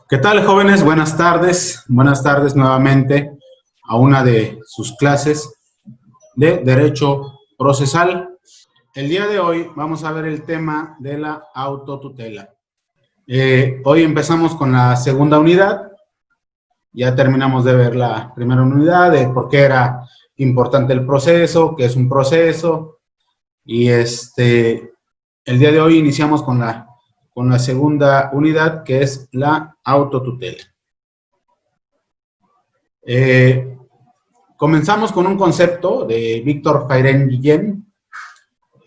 ¿Qué tal, jóvenes? Buenas tardes. Buenas tardes nuevamente a una de sus clases de Derecho Procesal. El día de hoy vamos a ver el tema de la autotutela. Hoy empezamos con la segunda unidad. Ya terminamos de ver la primera unidad, de por qué era importante el proceso, qué es un proceso. Y el día de hoy iniciamos con la segunda unidad, que es la autotutela. Comenzamos con un concepto de Víctor Fayren Guillén,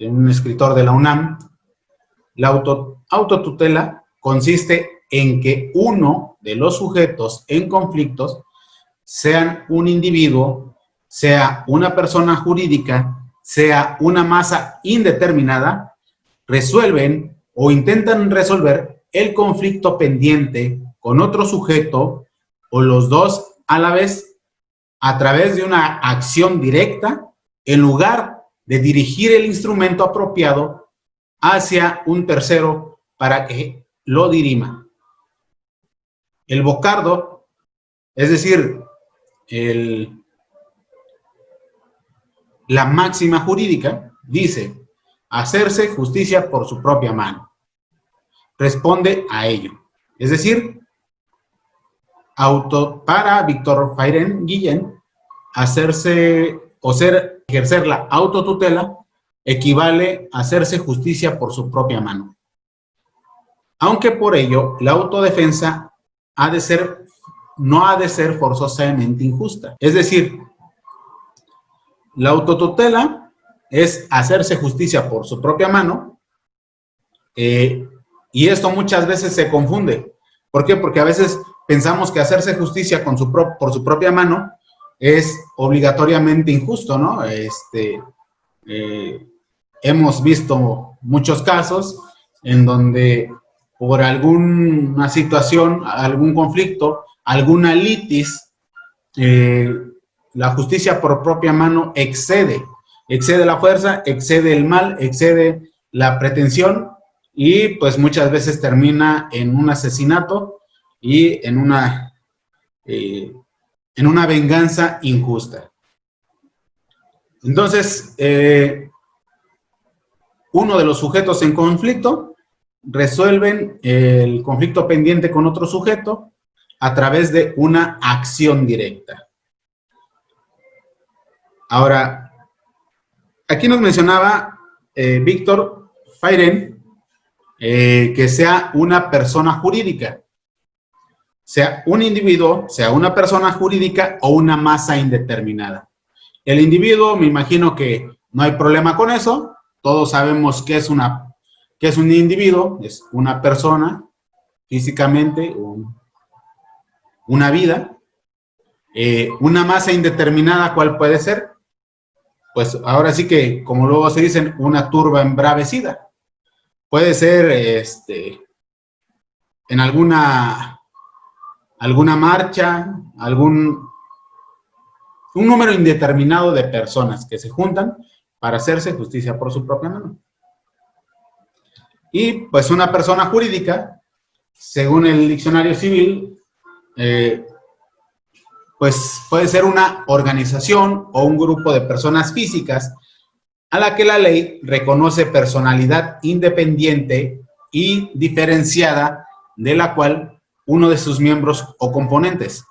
un escritor de la UNAM. La autotutela consiste en que uno de los sujetos en conflictos, sean un individuo, sea una persona jurídica, sea una masa indeterminada, resuelven o intentan resolver el conflicto pendiente con otro sujeto o los dos a la vez a través de una acción directa en lugar de dirigir el instrumento apropiado hacia un tercero para que lo dirima. El vocardo, es decir, la máxima jurídica, dice: hacerse justicia por su propia mano. Responde a ello. Es decir, para Víctor Fayren Guillén, ejercer la autotutela equivale a hacerse justicia por su propia mano. Aunque por ello la autodefensa no ha de ser forzosamente injusta. Es decir, la autotutela es hacerse justicia por su propia mano, y esto muchas veces se confunde. ¿Por qué? Porque a veces pensamos que hacerse justicia por su propia mano es obligatoriamente injusto, ¿no? Hemos visto muchos casos en donde por alguna situación, algún conflicto, alguna litis, la justicia por propia mano excede la fuerza, excede el mal, excede la pretensión, y pues muchas veces termina en un asesinato y en una venganza injusta. Entonces, uno de los sujetos en conflicto resuelven el conflicto pendiente con otro sujeto a través de una acción directa. Ahora, aquí nos mencionaba Víctor Fayren que sea una persona jurídica, sea un individuo, sea una persona jurídica o una masa indeterminada. El individuo, me imagino que no hay problema con eso. Todos sabemos qué es un individuo. Es una persona, físicamente, una vida. Una masa indeterminada, ¿cuál puede ser? Pues ahora sí que, como luego se dicen, una turba embravecida. Puede ser en alguna marcha, un número indeterminado de personas que se juntan para hacerse justicia por su propia mano. Y pues una persona jurídica, según el diccionario civil, pues puede ser una organización o un grupo de personas físicas a la que la ley reconoce personalidad independiente y diferenciada, de la cual uno de sus miembros o componentes.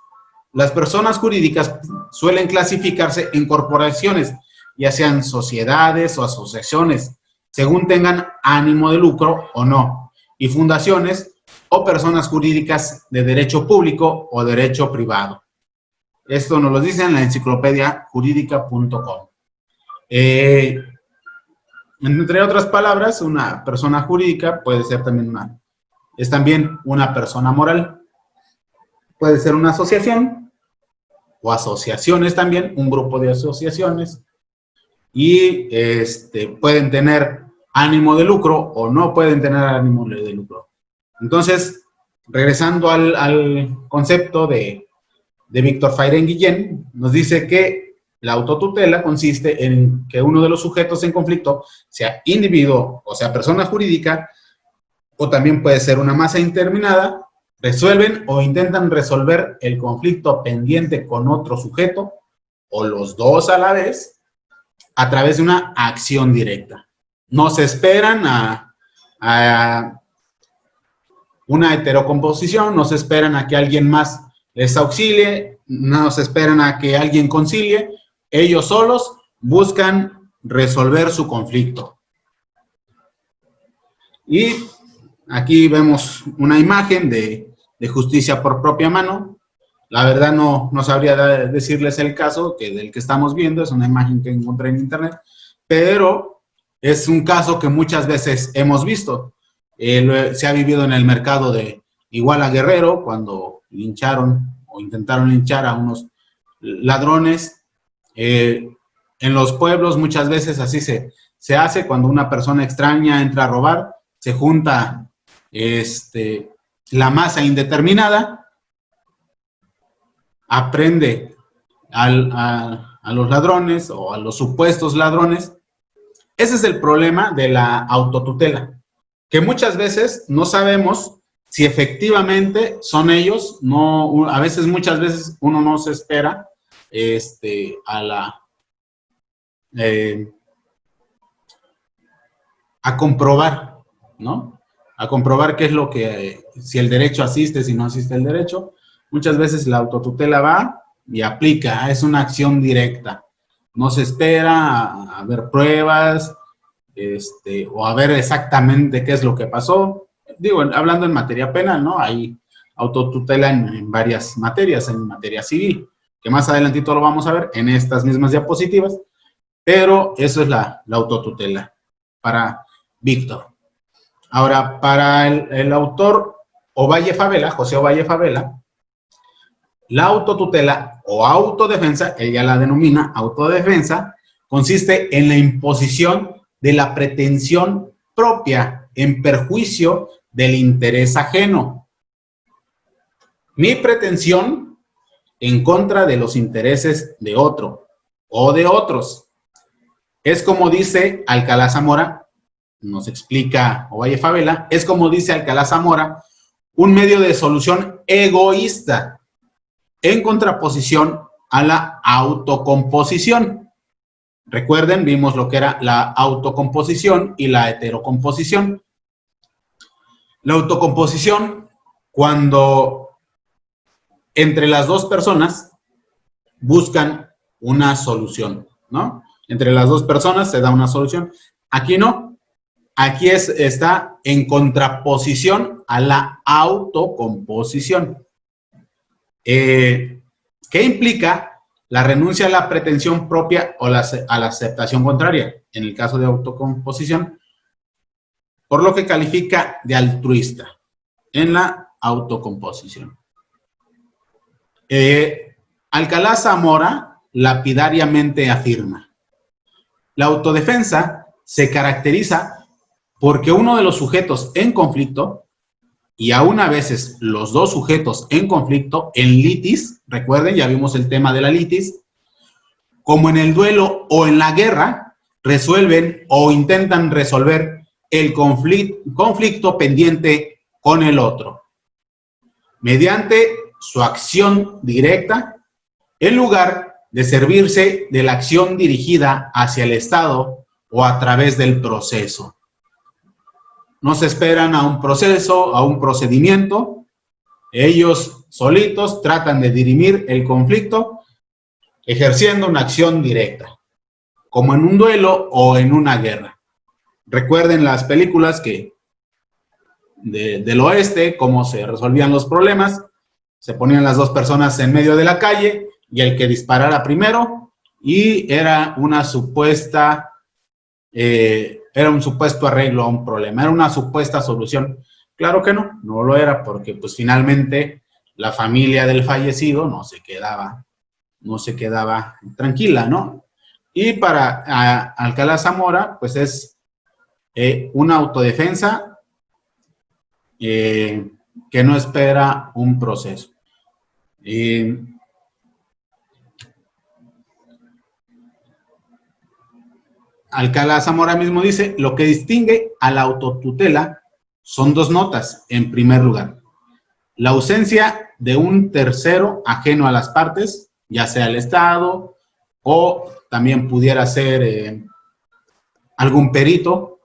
Las personas jurídicas suelen clasificarse en corporaciones, ya sean sociedades o asociaciones, según tengan ánimo de lucro o no, y fundaciones o personas jurídicas de derecho público o derecho privado. Esto nos lo dice en la enciclopedia jurídica.com. Entre otras palabras, una persona jurídica puede ser también es también una persona moral. Puede ser una asociación o asociaciones también, un grupo de asociaciones, y pueden tener ánimo de lucro o no pueden tener ánimo de lucro. Entonces, regresando al concepto de Víctor Fayren Guillén, nos dice que La autotutela consiste en que uno de los sujetos en conflicto, sea individuo o sea persona jurídica, o también puede ser una masa indeterminada, resuelven o intentan resolver el conflicto pendiente con otro sujeto, o los dos a la vez, a través de una acción directa. No se esperan a una heterocomposición, no se esperan a que alguien más les auxilie, no se esperan a que alguien concilie, ellos solos buscan resolver su conflicto. Y aquí vemos una imagen de justicia por propia mano. La verdad no sabría decirles el caso del que estamos viendo, es una imagen que encontré en internet, pero es un caso que muchas veces hemos visto. Se ha vivido en el mercado de Iguala Guerrero, cuando lincharon o intentaron linchar a unos ladrones. En los pueblos muchas veces así se hace, cuando una persona extraña entra a robar, se junta la masa indeterminada, aprende a los ladrones o a los supuestos ladrones. Ese es el problema de la autotutela, que muchas veces no sabemos si efectivamente son ellos. No, a veces, muchas veces uno no se espera a comprobar, ¿no? A comprobar qué es lo que, si el derecho asiste, si no asiste el derecho. Muchas veces la autotutela va y aplica, es una acción directa. No se espera a ver pruebas, o a ver exactamente qué es lo que pasó. Digo, hablando en materia penal, ¿no? Hay autotutela en varias materias, en materia civil, que más adelantito lo vamos a ver en estas mismas diapositivas, pero eso es la autotutela para Víctor. Ahora, para el autor Ovalle Favela, José Ovalle Favela, la autotutela o autodefensa, ella la denomina autodefensa, consiste en la imposición de la pretensión propia en perjuicio del interés ajeno. Mi pretensión en contra de los intereses de otro o de otros. Es como dice Alcalá Zamora, nos explica Ovalle Favela, es como dice Alcalá Zamora, un medio de solución egoísta en contraposición a la autocomposición. Recuerden, vimos lo que era la autocomposición y la heterocomposición. La autocomposición, cuando entre las dos personas buscan una solución, ¿no? Entre las dos personas se da una solución. Aquí no. Aquí está en contraposición a la autocomposición. ¿Qué implica? La renuncia a la pretensión propia o a la aceptación contraria, en el caso de autocomposición, por lo que califica de altruista en la autocomposición. Alcalá Zamora lapidariamente afirma: la autodefensa se caracteriza porque uno de los sujetos en conflicto, y aún a veces los dos sujetos en conflicto, en litis, recuerden, ya vimos el tema de la litis, como en el duelo o en la guerra, resuelven o intentan resolver el conflicto pendiente con el otro, mediante su acción directa, en lugar de servirse de la acción dirigida hacia el Estado o a través del proceso. No se esperan a un proceso, a un procedimiento. Ellos solitos tratan de dirimir el conflicto ejerciendo una acción directa, como en un duelo o en una guerra. Recuerden las películas del oeste, cómo se resolvían los problemas. Se ponían las dos personas en medio de la calle y el que disparara primero, y era una supuesta... era un supuesto arreglo a un problema, era una supuesta solución. Claro que no lo era, porque pues finalmente la familia del fallecido no se quedaba tranquila, ¿no? Y para Alcalá Zamora, pues es una autodefensa que no espera un proceso. Alcalá Zamora mismo dice, lo que distingue a la autotutela son dos notas. En primer lugar, la ausencia de un tercero ajeno a las partes, ya sea el Estado o también pudiera ser algún perito,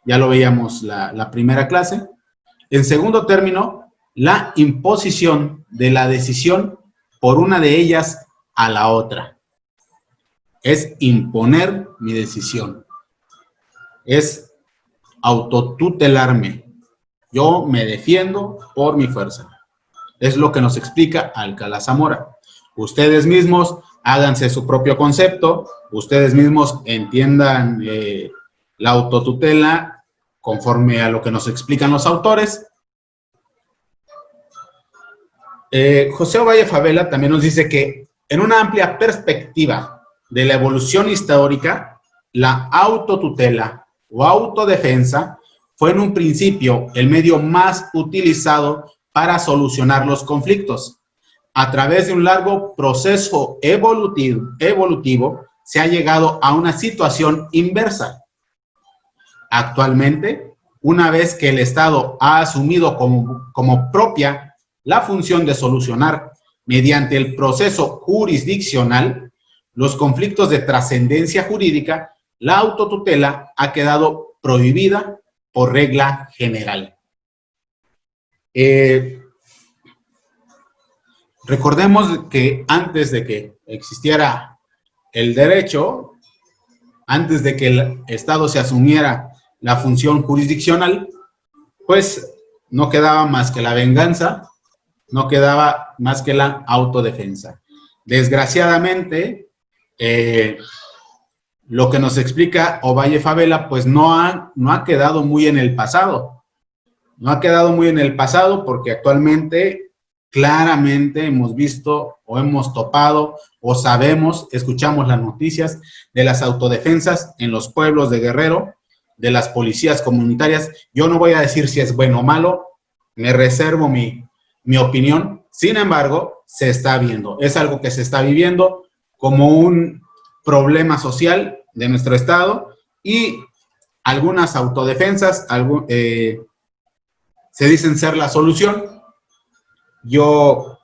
ya lo veíamos la primera clase. En segundo término, la imposición de la decisión por una de ellas a la otra. Es imponer mi decisión. Es autotutelarme. Yo me defiendo por mi fuerza. Es lo que nos explica Alcalá Zamora. Ustedes mismos háganse su propio concepto, ustedes mismos entiendan la autotutela conforme a lo que nos explican los autores. José Ovalle Favela también nos dice que en una amplia perspectiva de la evolución histórica, la autotutela o autodefensa fue en un principio el medio más utilizado para solucionar los conflictos. A través de un largo proceso evolutivo se ha llegado a una situación inversa. Actualmente, una vez que el Estado ha asumido como propia la función de solucionar mediante el proceso jurisdiccional los conflictos de trascendencia jurídica, la autotutela ha quedado prohibida por regla general. Recordemos que antes de que existiera el derecho, antes de que el Estado se asumiera la función jurisdiccional, pues no quedaba más que la venganza, no quedaba más que la autodefensa. Desgraciadamente, lo que nos explica Ovalle Favela, pues no ha quedado muy en el pasado. No ha quedado muy en el pasado porque actualmente claramente hemos visto o hemos topado o sabemos, escuchamos las noticias de las autodefensas en los pueblos de Guerrero, de las policías comunitarias. Yo no voy a decir si es bueno o malo, me reservo mi opinión. Sin embargo, se está viendo, es algo que se está viviendo como un problema social de nuestro estado y algunas autodefensas se dicen ser la solución. Yo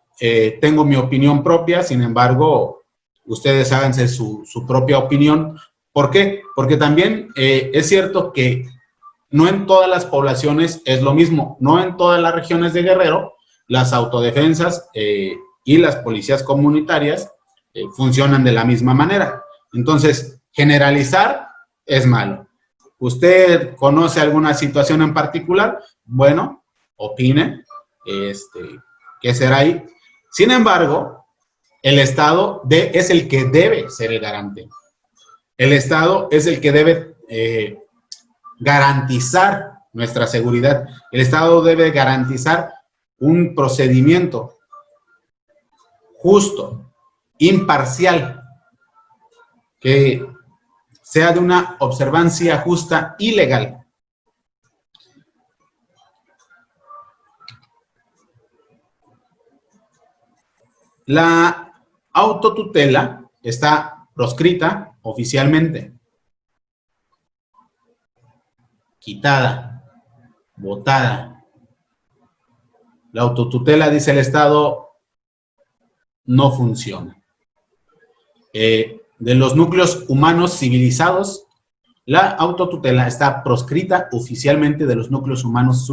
tengo mi opinión propia, sin embargo, ustedes háganse su propia opinión. ¿Por qué? Porque también es cierto que no en todas las poblaciones es lo mismo, no en todas las regiones de Guerrero las autodefensas y las policías comunitarias funcionan de la misma manera. Entonces, generalizar es malo. ¿Usted conoce alguna situación en particular? Bueno, opine, ¿qué será ahí? Sin embargo, el Estado es el que debe ser el garante. El Estado es el que debe garantizar nuestra seguridad. El Estado debe garantizar un procedimiento justo, imparcial, que sea de una observancia justa y legal. La autotutela está proscrita oficialmente, quitada, votada. La autotutela, dice el Estado, no funciona. De los núcleos humanos civilizados, la autotutela está proscrita oficialmente de los núcleos humanos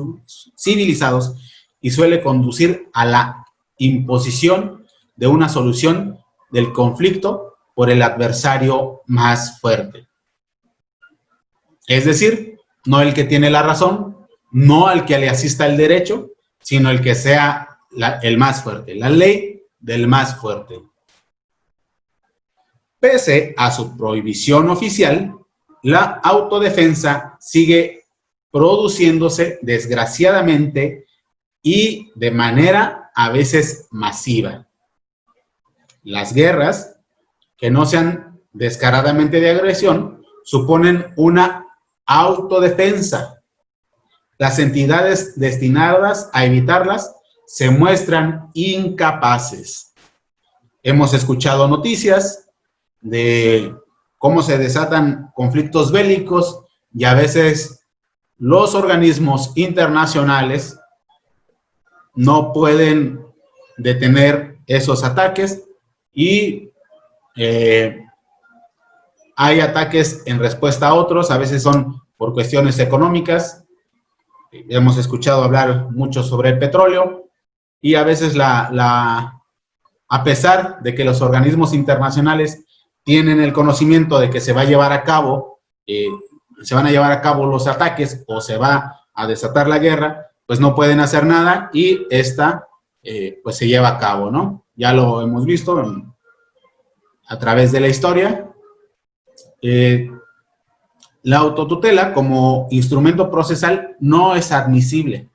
civilizados y suele conducir a la imposición de una solución del conflicto por el adversario más fuerte. Es decir, no el que tiene la razón, no al que le asista el derecho, sino el que sea el más fuerte, la ley del más fuerte. Pese a su prohibición oficial, la autodefensa sigue produciéndose desgraciadamente y de manera a veces masiva. Las guerras, que no sean descaradamente de agresión, suponen una autodefensa. Las entidades destinadas a evitarlas se muestran incapaces. Hemos escuchado noticias de cómo se desatan conflictos bélicos y a veces los organismos internacionales no pueden detener esos ataques y hay ataques en respuesta a otros, a veces son por cuestiones económicas. Hemos escuchado hablar mucho sobre el petróleo y a veces a pesar de que los organismos internacionales tienen el conocimiento de que se va a llevar a cabo, se van a llevar a cabo los ataques o se va a desatar la guerra, pues no pueden hacer nada y esta pues se lleva a cabo, ¿no? Ya lo hemos visto a través de la historia. La autotutela como instrumento procesal no es admisible,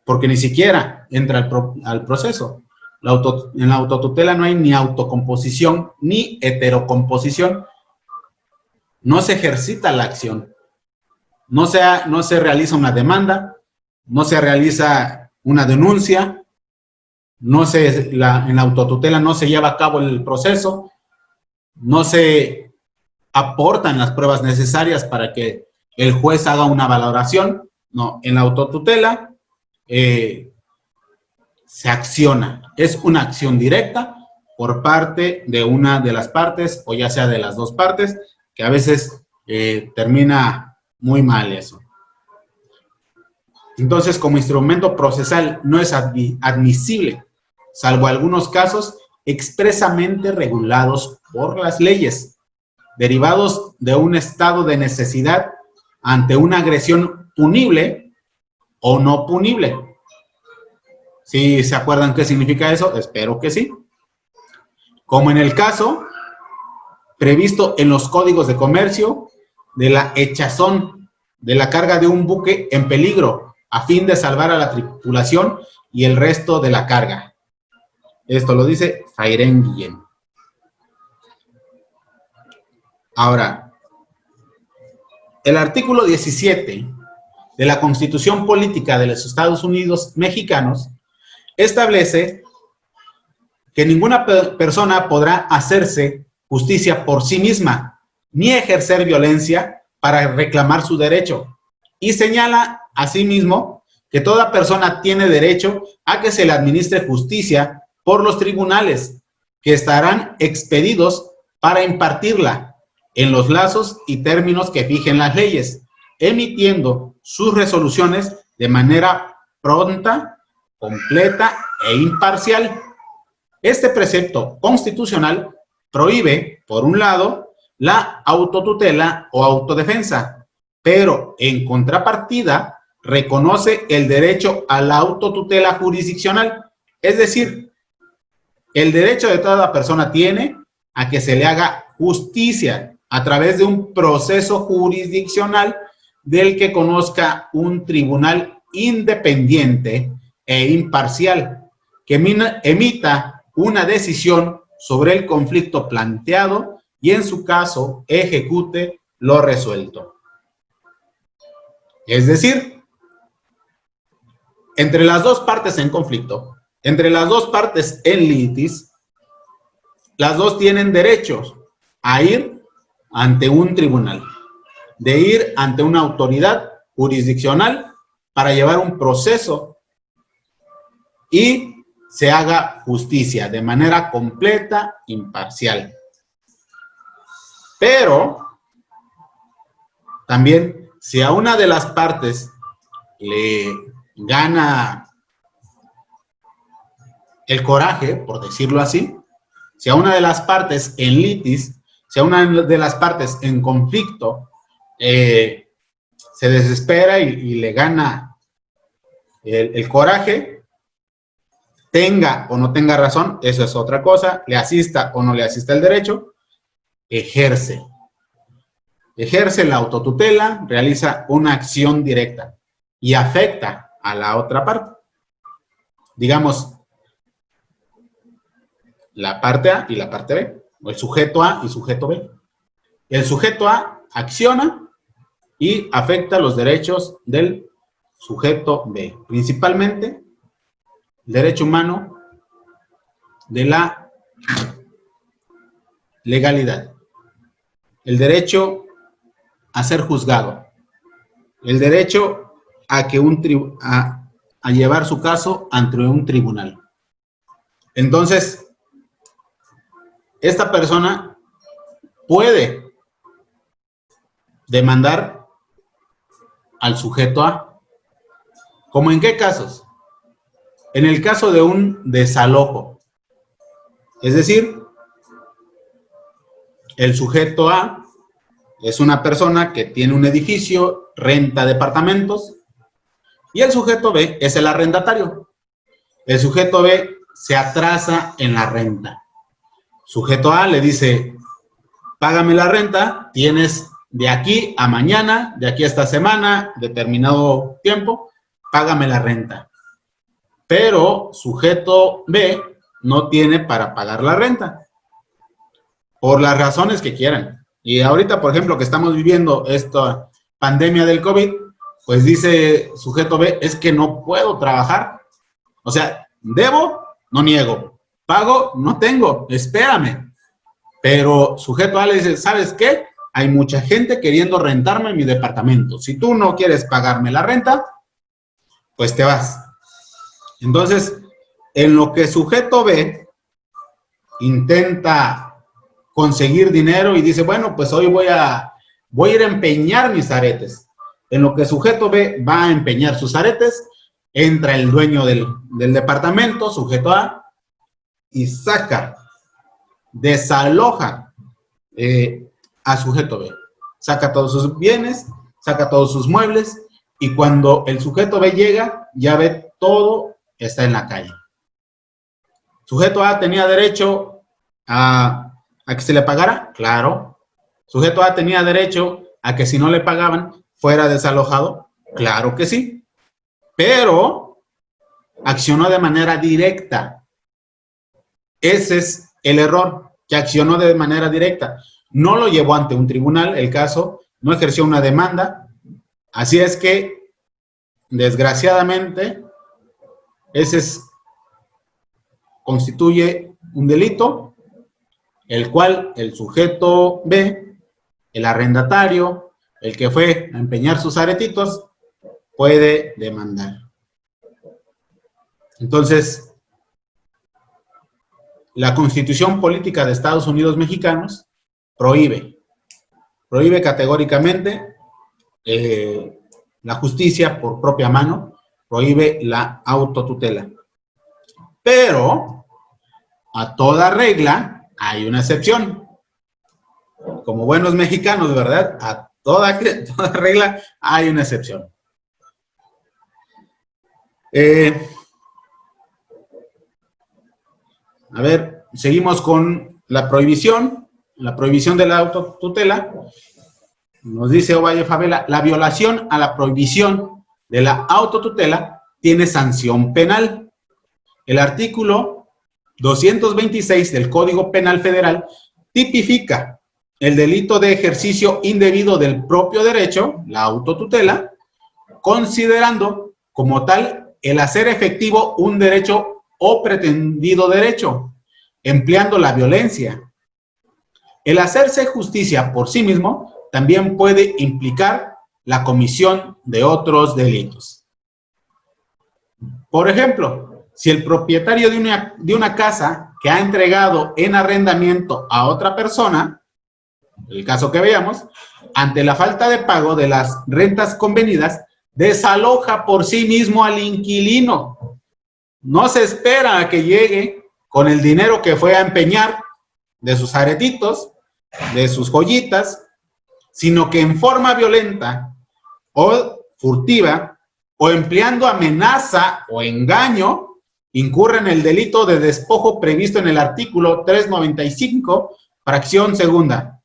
porque ni siquiera entra al proceso. En la autotutela no hay ni autocomposición ni heterocomposición. No se ejercita la acción. No se realiza una demanda, no se realiza una denuncia, en la autotutela no se lleva a cabo el proceso, no se aportan las pruebas necesarias para que el juez haga una valoración. No, en la autotutela se acciona. Es una acción directa por parte de una de las partes, o ya sea de las dos partes, que a veces termina muy mal eso. Entonces, como instrumento procesal no es admisible, salvo algunos casos expresamente regulados por las leyes, derivados de un estado de necesidad ante una agresión punible o no punible. ¿Sí se acuerdan qué significa eso? Espero que sí. Como en el caso previsto en los códigos de comercio de la hechazón de la carga de un buque en peligro a fin de salvar a la tripulación y el resto de la carga. Esto lo dice Feirenguien. Ahora, el artículo 17 de la Constitución Política de los Estados Unidos Mexicanos establece que ninguna persona podrá hacerse justicia por sí misma, ni ejercer violencia para reclamar su derecho, y señala asimismo que toda persona tiene derecho a que se le administre justicia por los tribunales, que estarán expedidos para impartirla en los lazos y términos que fijen las leyes, emitiendo sus resoluciones de manera pronta, completa e imparcial. Este precepto constitucional prohíbe, por un lado, la autotutela o autodefensa, pero en contrapartida reconoce el derecho a la autotutela jurisdiccional, es decir, el derecho de toda persona tiene a que se le haga justicia a través de un proceso jurisdiccional del que conozca un tribunal independiente e imparcial, que emita una decisión sobre el conflicto planteado y en su caso ejecute lo resuelto. Es decir, entre las dos partes en conflicto, entre las dos partes en litis, las dos tienen derechos a ir ante un tribunal, de ir ante una autoridad jurisdiccional para llevar un proceso y se haga justicia de manera completa, imparcial. Pero también, si a una de las partes le gana el coraje, por decirlo así, si a una de las partes en litis, si a una de las partes en conflicto se desespera y le gana el coraje, tenga o no tenga razón, eso es otra cosa, le asista o no le asista el derecho, ejerce la autotutela, realiza una acción directa y afecta a la otra parte. Digamos, la parte A y la parte B, o el sujeto A y sujeto B. El sujeto A acciona y afecta los derechos del sujeto B, principalmente el derecho humano de la legalidad. el derecho a ser juzgado, el derecho a que a llevar su caso ante un tribunal. Entonces, esta persona puede demandar al sujeto A. ¿Cómo en qué casos? En el caso de un desalojo. Es decir, el sujeto A es una persona que tiene un edificio, renta departamentos, y el sujeto B es el arrendatario. El sujeto B se atrasa en la renta. Sujeto A le dice, págame la renta, tienes de aquí a mañana, de aquí a esta semana, determinado tiempo, págame la renta. Pero sujeto B no tiene para pagar la renta, por las razones que quieran. Y ahorita, por ejemplo, que estamos viviendo esta pandemia del COVID, pues dice sujeto B, es que no puedo trabajar. O sea, debo, no niego. Pago, no tengo, espérame. Pero sujeto A le dice, ¿sabes qué? Hay mucha gente queriendo rentarme mi departamento. Si tú no quieres pagarme la renta, pues te vas. Entonces, en lo que sujeto B intenta conseguir dinero y dice, bueno, pues hoy voy a ir a empeñar mis aretes. En lo que sujeto B va a empeñar sus aretes, entra el dueño del departamento, sujeto A, y saca, desaloja a sujeto B. Saca todos sus bienes, saca todos sus muebles, y cuando el sujeto B llega, ya ve todo está en la calle. Sujeto A tenía derecho a que se le pagara, claro. Sujeto A tenía derecho a que si no le pagaban, fuera desalojado, claro que sí. Pero accionó de manera directa. Ese es el error, que accionó de manera directa. No lo llevó ante un tribunal, el caso, no ejerció una demanda. Así es que, desgraciadamente, ese constituye un delito, el cual el sujeto B, el arrendatario, el que fue a empeñar sus aretitos, puede demandar. Entonces, la Constitución Política de Estados Unidos Mexicanos prohíbe categóricamente la justicia por propia mano, prohíbe la autotutela. Pero a toda regla hay una excepción. Como buenos mexicanos, ¿verdad? A toda regla hay una excepción. A ver, seguimos con la prohibición de la autotutela. Nos dice Ovalle Favela, la violación a la prohibición de la autotutela tiene sanción penal. El artículo 226 del Código Penal Federal tipifica el delito de ejercicio indebido del propio derecho, la autotutela, considerando como tal el hacer efectivo un derecho o pretendido derecho, empleando la violencia. El hacerse justicia por sí mismo también puede implicar la comisión de otros delitos. Por ejemplo, si el propietario de una casa que ha entregado en arrendamiento a otra persona, el caso que veamos, ante la falta de pago de las rentas convenidas, desaloja por sí mismo al inquilino. No se espera a que llegue con el dinero que fue a empeñar de sus aretitos, de sus joyitas, sino que en forma violenta o furtiva o empleando amenaza o engaño, incurre en el delito de despojo previsto en el artículo 395, fracción segunda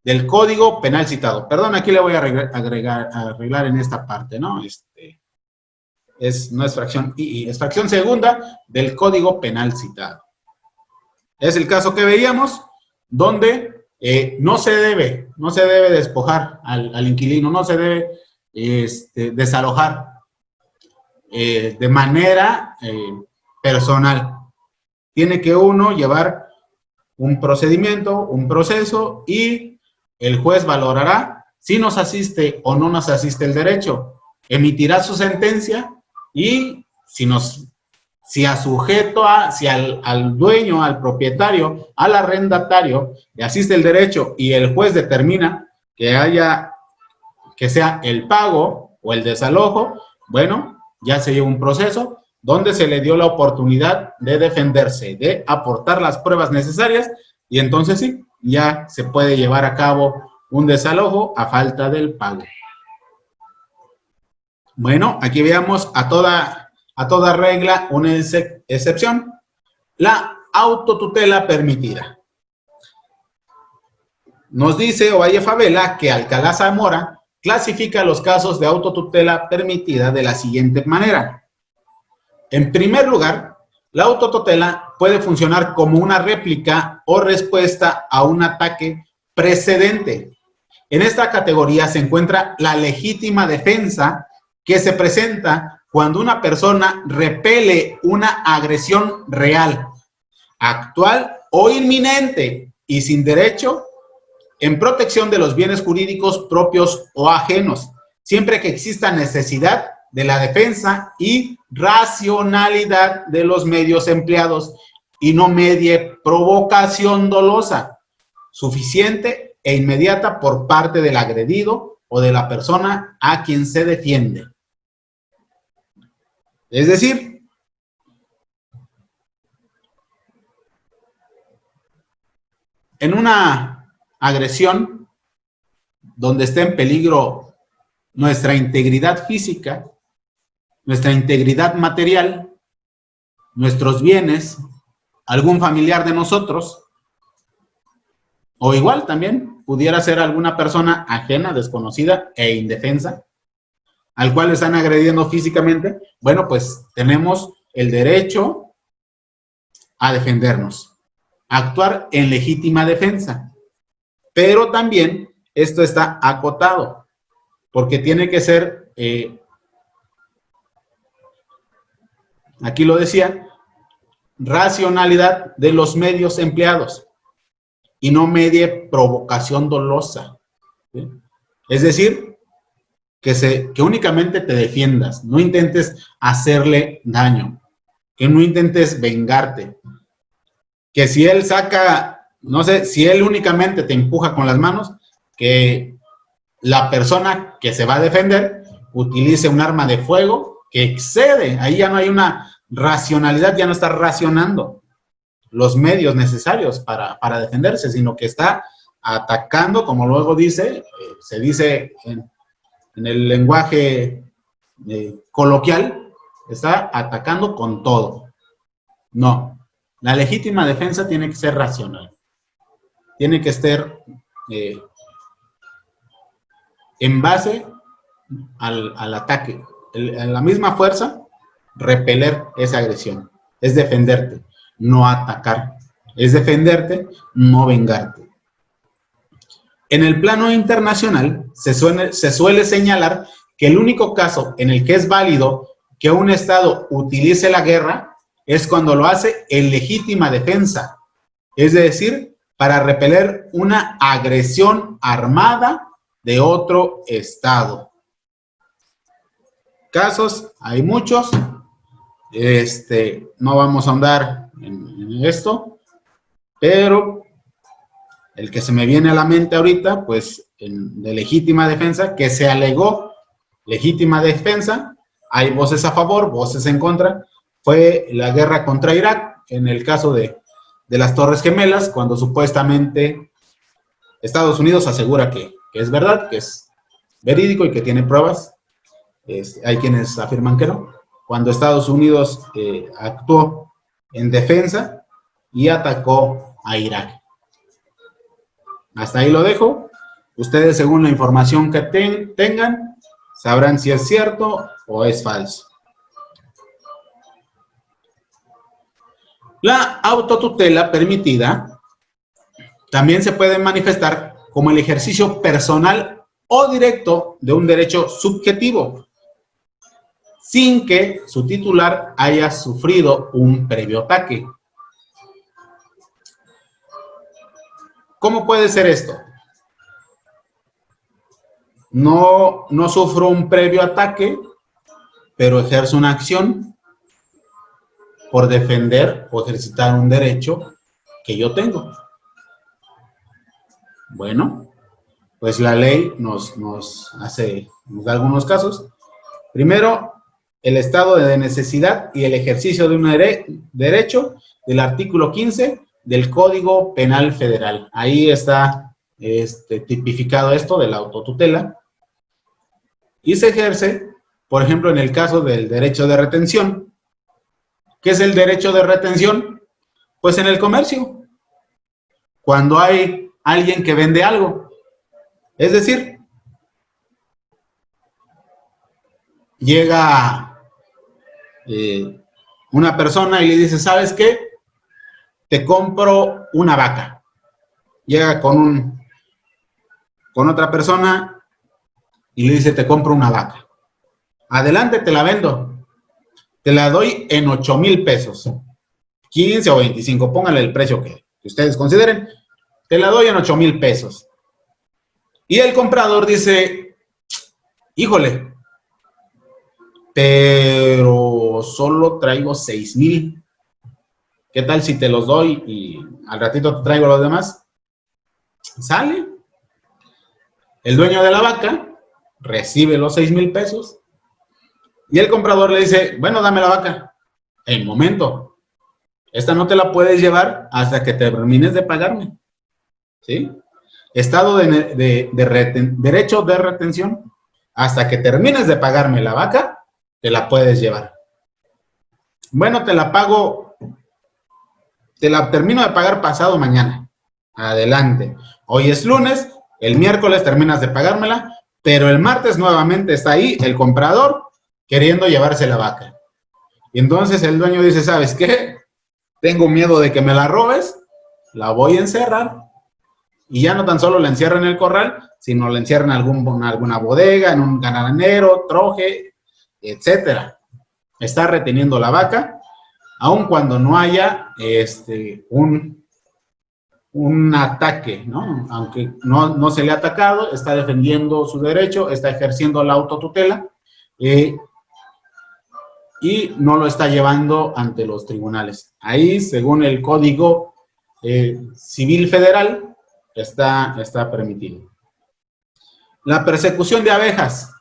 del Código Penal citado. Perdón, aquí le voy a arreglar en esta parte, ¿no? No es fracción I, es fracción segunda del Código Penal citado. Es el caso que veíamos, donde no se debe despojar al inquilino, no se debe desalojar de manera personal. Tiene que uno llevar un procedimiento, un proceso y el juez valorará si nos asiste o no nos asiste el derecho, emitirá su sentencia y si al dueño, al propietario, al arrendatario le asiste el derecho y el juez determina que sea el pago o el desalojo, bueno, ya se lleva un proceso donde se le dio la oportunidad de defenderse, de aportar las pruebas necesarias y entonces sí, ya se puede llevar a cabo un desalojo a falta del pago. Bueno, aquí veamos a toda regla una excepción, la autotutela permitida. Nos dice Ovalle Favela que Alcalá Zamora clasifica los casos de autotutela permitida de la siguiente manera. En primer lugar, la autotutela puede funcionar como una réplica o respuesta a un ataque precedente. En esta categoría se encuentra la legítima defensa que se presenta cuando una persona repele una agresión real, actual o inminente y sin derecho en protección de los bienes jurídicos propios o ajenos, siempre que exista necesidad de la defensa y racionalidad de los medios empleados y no medie provocación dolosa, suficiente e inmediata por parte del agredido o de la persona a quien se defiende. Es decir, en una agresión donde esté en peligro nuestra integridad física, nuestra integridad material, nuestros bienes, algún familiar de nosotros, o igual también pudiera ser alguna persona ajena, desconocida e indefensa, al cual están agrediendo físicamente, bueno, pues tenemos el derecho a defendernos, a actuar en legítima defensa. Pero también esto está acotado, porque tiene que ser, aquí lo decía, racionalidad de los medios empleados y no medie provocación dolosa, ¿sí? Es decir, que únicamente te defiendas, no intentes hacerle daño, que no intentes vengarte, que si él saca, no sé, si él únicamente te empuja con las manos, que la persona que se va a defender utilice un arma de fuego que excede, ahí ya no hay una racionalidad, ya no está racionando los medios necesarios para defenderse, sino que está atacando, como luego dice, se dice en el lenguaje coloquial, está atacando con todo. No, la legítima defensa tiene que ser racional, tiene que estar en base al ataque, a la misma fuerza, repeler esa agresión, es defenderte, no atacar, es defenderte, no vengarte. En el plano internacional se suele señalar que el único caso en el que es válido que un Estado utilice la guerra es cuando lo hace en legítima defensa, es decir, para repeler una agresión armada de otro Estado. Casos, hay muchos, no vamos a ahondar en esto, pero el que se me viene a la mente ahorita, pues, de legítima defensa, que se alegó legítima defensa, hay voces a favor, voces en contra, fue la guerra contra Irak, en el caso de las Torres Gemelas, cuando supuestamente Estados Unidos asegura que es verdad, que es verídico y que tiene pruebas. Hay quienes afirman que no. Cuando Estados Unidos actuó en defensa y atacó a Irak. Hasta ahí lo dejo. Ustedes, según la información que tengan, sabrán si es cierto o es falso. La autotutela permitida también se puede manifestar como el ejercicio personal o directo de un derecho subjetivo, sin que su titular haya sufrido un previo ataque. ¿Cómo puede ser esto? no sufro un previo ataque, pero ejerzo una acción por defender o ejercitar un derecho que yo tengo. Bueno, pues la ley nos da algunos casos. Primero, el estado de necesidad y el ejercicio de un derecho del artículo 15 del Código Penal Federal. Ahí está tipificado esto de la autotutela. Y se ejerce, por ejemplo, en el caso del derecho de retención. ¿Qué es el derecho de retención? Pues en el comercio. Cuando hay alguien que vende algo. Es decir, llega una persona y le dice, ¿sabes qué? Te compro una vaca. Llega con otra persona y le dice, te compro una vaca. Adelante, te la vendo. Te la doy en 8,000 pesos. 15 o 25, pónganle el precio que ustedes consideren. Te la doy en 8,000 pesos. Y el comprador dice, híjole, pero solo traigo 6,000. ¿Qué tal si te los doy y al ratito te traigo los demás? Sale. El dueño de la vaca recibe los 6,000 pesos y el comprador le dice, bueno, dame la vaca. En momento, esta no te la puedes llevar hasta que termines de pagarme. ¿Sí? Estado de derecho de retención. Hasta que termines de pagarme la vaca, te la puedes llevar. Bueno, te la pago, te la termino de pagar pasado mañana. Adelante. Hoy es lunes, el miércoles terminas de pagármela, pero el martes nuevamente está ahí el comprador queriendo llevarse la vaca. Y entonces el dueño dice, ¿sabes qué? Tengo miedo de que me la robes, la voy a encerrar. Y ya no tan solo la encierran en el corral, sino la encierran en alguna bodega, en un ganadero, troje, etcétera. Está reteniendo la vaca, aun cuando no haya un ataque, ¿no? Aunque no se le ha atacado, está defendiendo su derecho, está ejerciendo la autotutela y no lo está llevando ante los tribunales. Ahí, según el Código Civil Federal, está permitido. La persecución de abejas.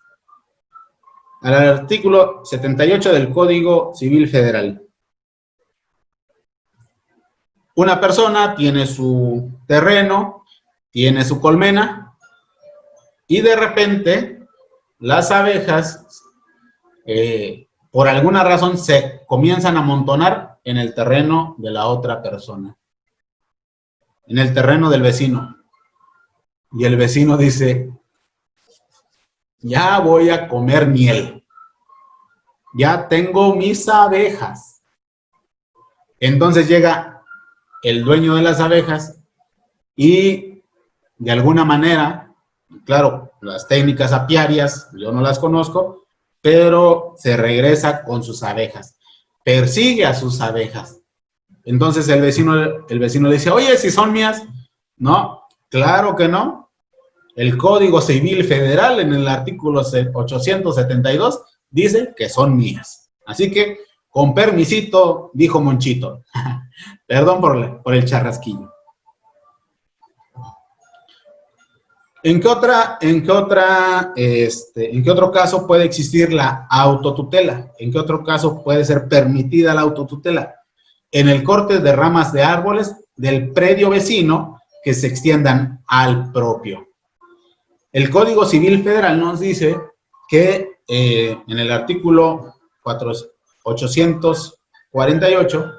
Al artículo 78 del Código Civil Federal. Una persona tiene su terreno, tiene su colmena, y de repente las abejas, por alguna razón, se comienzan a amontonar en el terreno de la otra persona. En el terreno del vecino. Y el vecino dice, ya voy a comer miel. Ya tengo mis abejas. Entonces llega el dueño de las abejas y de alguna manera, claro, las técnicas apiarias, yo no las conozco, pero se regresa con sus abejas. Persigue a sus abejas. Entonces el vecino le dice, oye, si son mías. No, claro que no. El Código Civil Federal en el artículo 872 dice que son mías. Así que, con permisito, dijo Monchito. Perdón por el charrasquillo. ¿En qué otro caso puede existir la autotutela? ¿En qué otro caso puede ser permitida la autotutela? En el corte de ramas de árboles del predio vecino que se extiendan al propio. El Código Civil Federal nos dice que en el artículo 848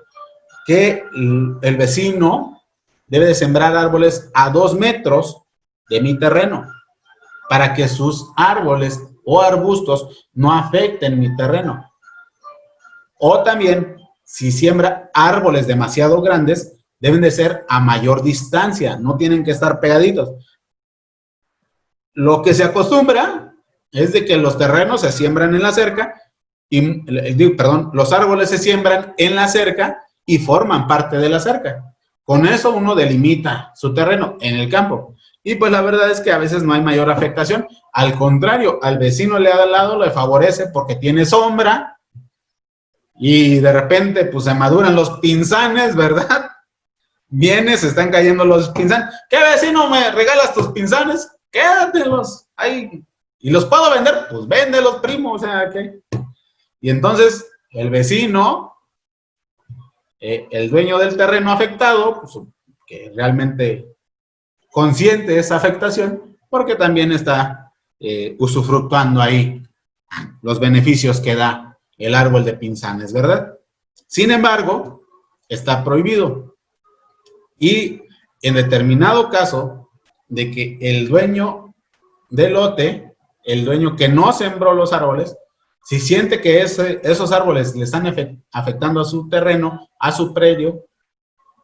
que el vecino debe de sembrar árboles a 2 metros de mi terreno para que sus árboles o arbustos no afecten mi terreno. O también, si siembra árboles demasiado grandes, deben de ser a mayor distancia, no tienen que estar pegaditos. Lo que se acostumbra es de que los terrenos se siembran en la cerca, los árboles se siembran en la cerca y forman parte de la cerca. Con eso uno delimita su terreno en el campo. Y pues la verdad es que a veces no hay mayor afectación. Al contrario, al vecino le al lado le favorece porque tiene sombra y de repente pues se maduran los pinzanes, ¿verdad? Vienes, se están cayendo los pinzanes. ¿Qué vecino me regalas tus pinzanes? Quédatelos. Ahí. ¿Y los puedo vender? Pues véndelos, primo. O sea, ¿qué? Y entonces el vecino, el dueño del terreno afectado, pues, que realmente consciente de esa afectación, porque también está usufructuando ahí los beneficios que da el árbol de pinzanes, ¿verdad? Sin embargo, está prohibido. Y en determinado caso de que el dueño del lote, el dueño que no sembró los árboles, si siente que esos árboles le están afectando a su terreno, a su predio,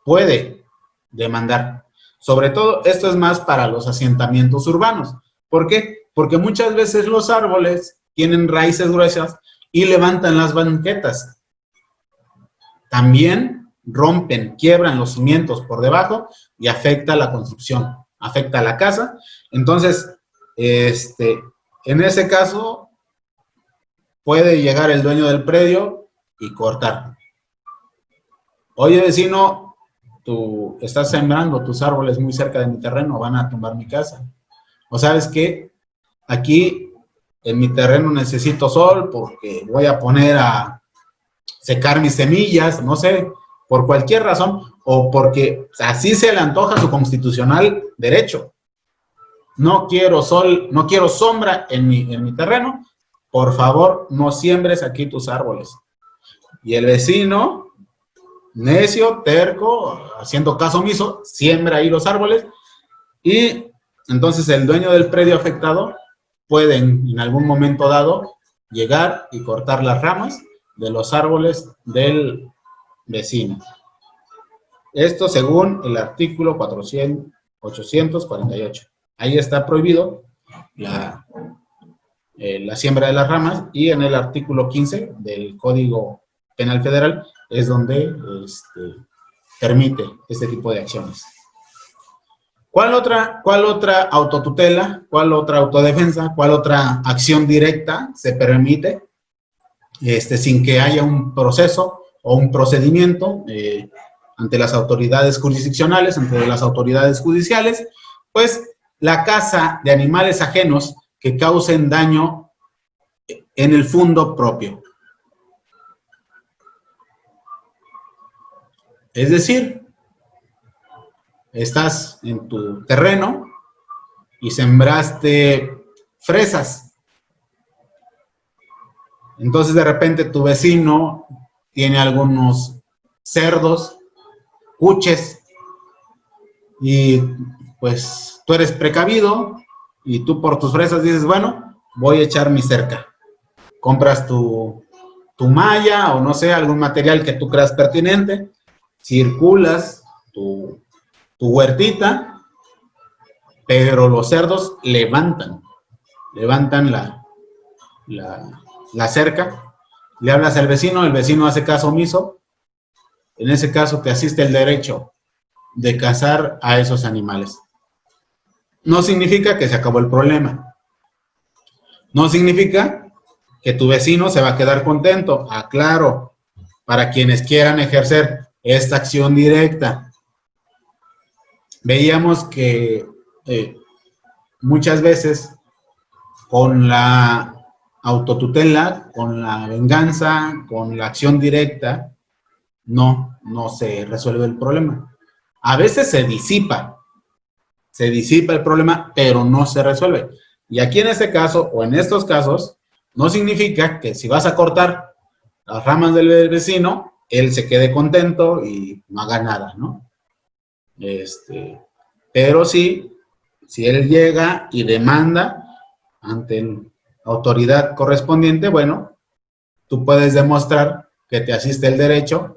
puede demandar. Sobre todo, esto es más para los asentamientos urbanos. ¿Por qué? Porque muchas veces los árboles tienen raíces gruesas y levantan las banquetas. También rompen, quiebran los cimientos por debajo y afecta la construcción, afecta a la casa. Entonces, en ese caso, puede llegar el dueño del predio y cortar. Oye, vecino, tú estás sembrando tus árboles muy cerca de mi terreno, van a tumbar mi casa. ¿O sabes qué? Aquí en mi terreno necesito sol porque voy a poner a secar mis semillas, no sé, por cualquier razón, o porque así se le antoja su constitucional derecho. No quiero sol, no quiero sombra en mi terreno, por favor, no siembres aquí tus árboles. Y el vecino, necio, terco, haciendo caso omiso, siembra ahí los árboles, y entonces el dueño del predio afectado puede en algún momento dado llegar y cortar las ramas de los árboles del vecino. Esto según el artículo 848. Ahí está prohibido la siembra de las ramas, y en el artículo 15 del Código Penal Federal es donde permite este tipo de acciones. ¿Cuál otra autotutela, cuál otra autodefensa, cuál otra acción directa se permite sin que haya un proceso o un procedimiento ante las autoridades jurisdiccionales, ante las autoridades judiciales? Pues la caza de animales ajenos que causen daño en el fundo propio. Es decir, estás en tu terreno y sembraste fresas. Entonces de repente tu vecino tiene algunos cerdos, cuches, y pues tú eres precavido y tú por tus fresas dices, bueno, voy a echar mi cerca. Compras tu malla o no sé, algún material que tú creas pertinente, circulas tu huertita, pero los cerdos levantan la cerca, le hablas al vecino, el vecino hace caso omiso, en ese caso te asiste el derecho de cazar a esos animales. No significa que se acabó el problema, no significa que tu vecino se va a quedar contento. Aclaro, para quienes quieran ejercer esta acción directa, veíamos que muchas veces con la autotutela, con la venganza, con la acción directa, no se resuelve el problema. A veces se disipa el problema, pero no se resuelve. Y aquí en este caso, o en estos casos, no significa que si vas a cortar las ramas del vecino, él se quede contento y no haga nada, ¿no? Pero sí, si él llega y demanda ante la autoridad correspondiente, bueno, tú puedes demostrar que te asiste el derecho,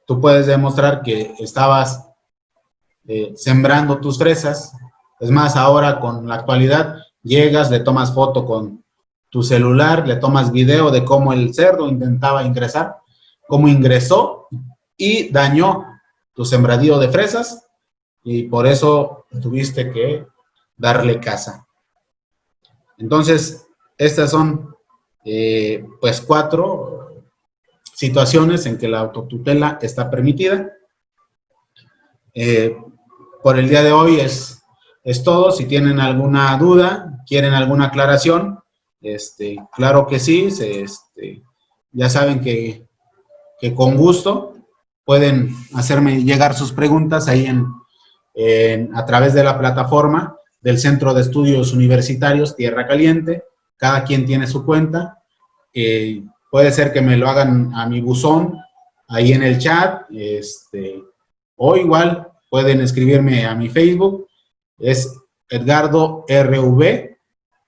tú puedes demostrar que estabas sembrando tus fresas. Es más, ahora con la actualidad, llegas, le tomas foto con tu celular, le tomas video de cómo el cerdo intentaba ingresar, cómo ingresó y dañó tu sembradío de fresas, y por eso tuviste que darle casa. Entonces, estas son pues 4 situaciones en que la autotutela está permitida. Por el día de hoy es todo. Si tienen alguna duda, quieren alguna aclaración, claro que sí, ya saben que con gusto pueden hacerme llegar sus preguntas ahí a través de la plataforma del Centro de Estudios Universitarios Tierra Caliente. Cada quien tiene su cuenta. Puede ser que me lo hagan a mi buzón ahí en el chat, o igual pueden escribirme a mi Facebook, es Edgardo RV,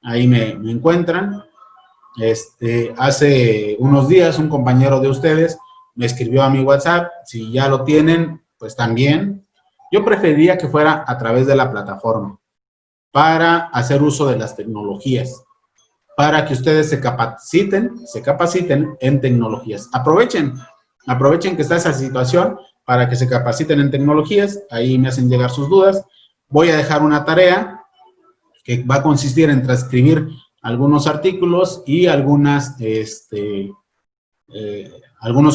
ahí me encuentran. Hace unos días un compañero de ustedes me escribió a mi WhatsApp. Si ya lo tienen, pues también. Yo preferiría que fuera a través de la plataforma para hacer uso de las tecnologías, para que ustedes se capaciten en tecnologías. Aprovechen que está esa situación para que se capaciten en tecnologías. Ahí me hacen llegar sus dudas. Voy a dejar una tarea que va a consistir en transcribir algunos artículos y algunos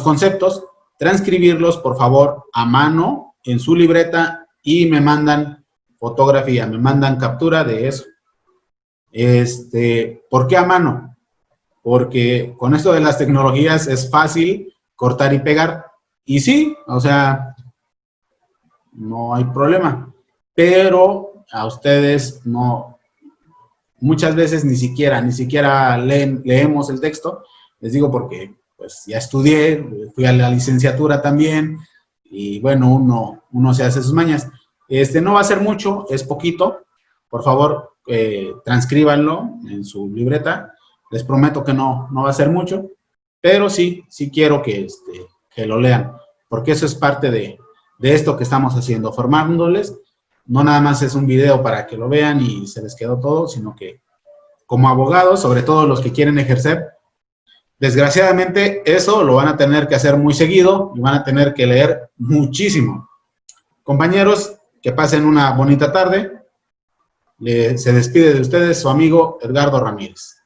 conceptos. Transcribirlos, por favor, a mano en su libreta y me mandan fotografía, me mandan captura de eso. ¿Por qué a mano? Porque con esto de las tecnologías es fácil cortar y pegar. Y sí, o sea, no hay problema. Pero a ustedes no, muchas veces ni siquiera leemos el texto. Les digo porque pues ya estudié, fui a la licenciatura también, y bueno, uno se hace sus mañas. No va a ser mucho, es poquito. Por favor, transcríbanlo en su libreta. Les prometo que no va a ser mucho, pero sí quiero que lo lean, porque eso es parte de esto que estamos haciendo, formándoles. No nada más es un video para que lo vean y se les quedó todo, sino que como abogados, sobre todo los que quieren ejercer, desgraciadamente eso lo van a tener que hacer muy seguido y van a tener que leer muchísimo. Compañeros, que pasen una bonita tarde. Se despide de ustedes su amigo Edgardo Ramírez.